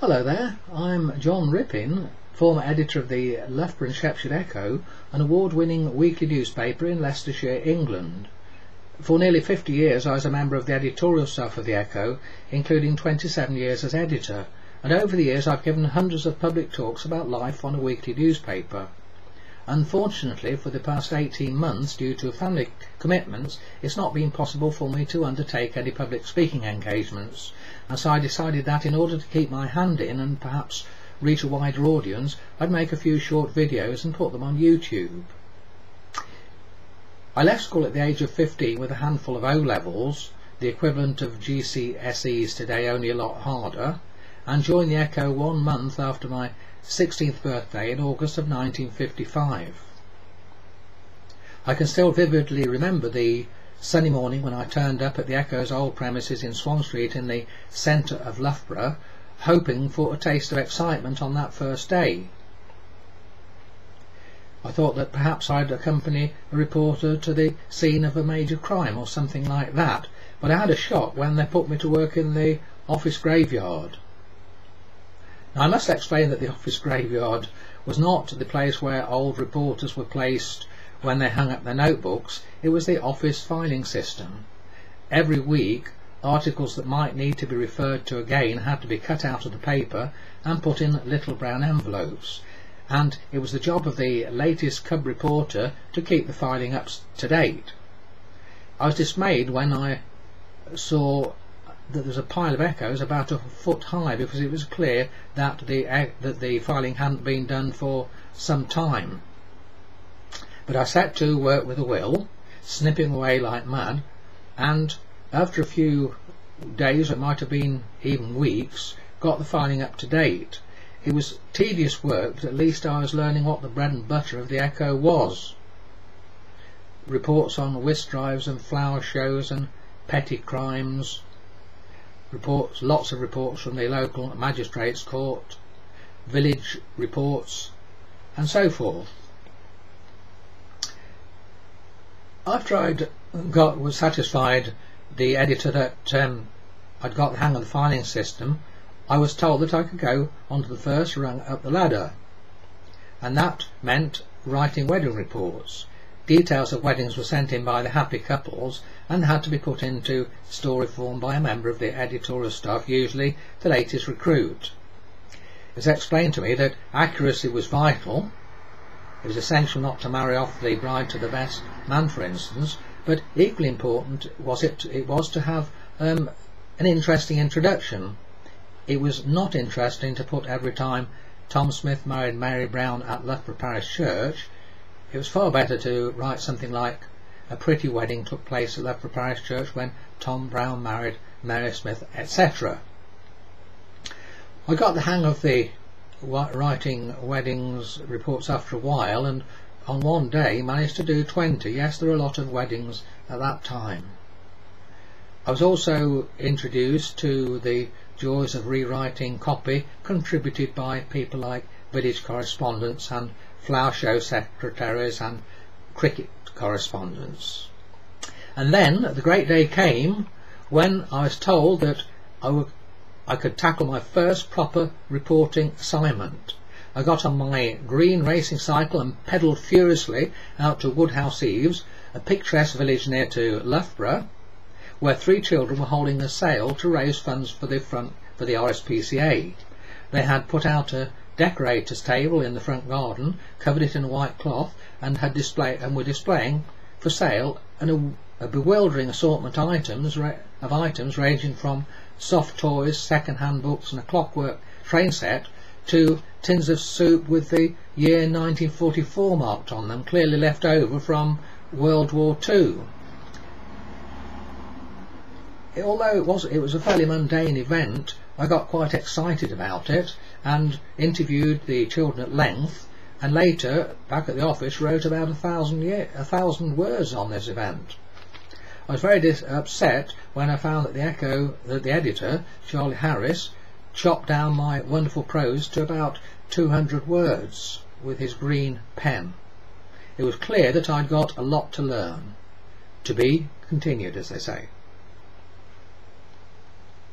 Hello there, I'm John Rippin, former editor of the Loughborough and Shepshed Echo, an award-winning weekly newspaper in Leicestershire, England. For nearly 50 years I was a member of the editorial staff of the Echo, including 27 years as editor, and over the years I've given hundreds of public talks about life on a weekly newspaper. Unfortunately, for the past 18 months, due to family commitments, it's not been possible for me to undertake any public speaking engagements, and so I decided that in order to keep my hand in and perhaps reach a wider audience, I'd make a few short videos and put them on YouTube. I left school at the age of 15 with a handful of O-levels, the equivalent of GCSEs today, only a lot harder, and joined the Echo 1 month after my 16th birthday in August of 1955. I can still vividly remember the sunny morning when I turned up at the Echo's old premises in Swan Street in the centre of Loughborough, hoping for a taste of excitement on that first day. I thought that perhaps I'd accompany a reporter to the scene of a major crime or something like that, but I had a shock when they put me to work in the office graveyard. Now, I must explain that the office graveyard was not the place where old reporters were placed when they hung up their notebooks. It was the office filing system. Every week, articles that might need to be referred to again had to be cut out of the paper and put in little brown envelopes, and it was the job of the latest cub reporter to keep the filing up to date. I was dismayed when I saw that there was a pile of echoes about a foot high, because it was clear that the filing hadn't been done for some time. But I set to work with a will, snipping away like mad, and after a few days, it might have been even weeks, got the filing up to date. It was tedious work, but at least I was learning what the bread and butter of the Echo was. Reports on whist drives and flower shows and petty crimes, lots of reports from the local magistrates' court, village reports, and so forth. After was satisfied, the editor, that I'd got the hang of the filing system, I was told that I could go onto the first rung up the ladder, and that meant writing wedding reports. Details of weddings were sent in by the happy couples and had to be put into story form by a member of the editorial staff, usually the latest recruit. It was explained to me that accuracy was vital. It was essential not to marry off the bride to the best man, for instance, but equally important was to have an interesting introduction. It was not interesting to put every time Tom Smith married Mary Brown at Loughborough Parish Church. It was far better to write something like a pretty wedding took place at Loughborough Parish Church when Tom Brown married Mary Smith, etc. I got the hang of the writing weddings reports after a while, and on one day managed to do 20. Yes, there were a lot of weddings at that time. I was also introduced to the joys of rewriting copy contributed by people like village correspondents and flower show secretaries and cricket correspondents. And then the great day came when I was told that I could tackle my first proper reporting assignment. I got on my green racing cycle and pedalled furiously out to Woodhouse Eaves, a picturesque village near to Loughborough, where 3 children were holding a sale to raise funds for the RSPCA. They had put out a decorator's table in the front garden, covered it in a white cloth, and were displaying for sale a bewildering assortment of items ranging from soft toys, second-hand books and a clockwork train set to tins of soup with the year 1944 marked on them, clearly left over from World War II. Although it was a fairly mundane event, I got quite excited about it and interviewed the children at length, and later, back at the office, wrote about 1,000 words on this event. I was very upset when I found that the editor, Charlie Harris, chopped down my wonderful prose to about 200 words with his green pen. It was clear that I'd got a lot to learn. To be continued, as they say.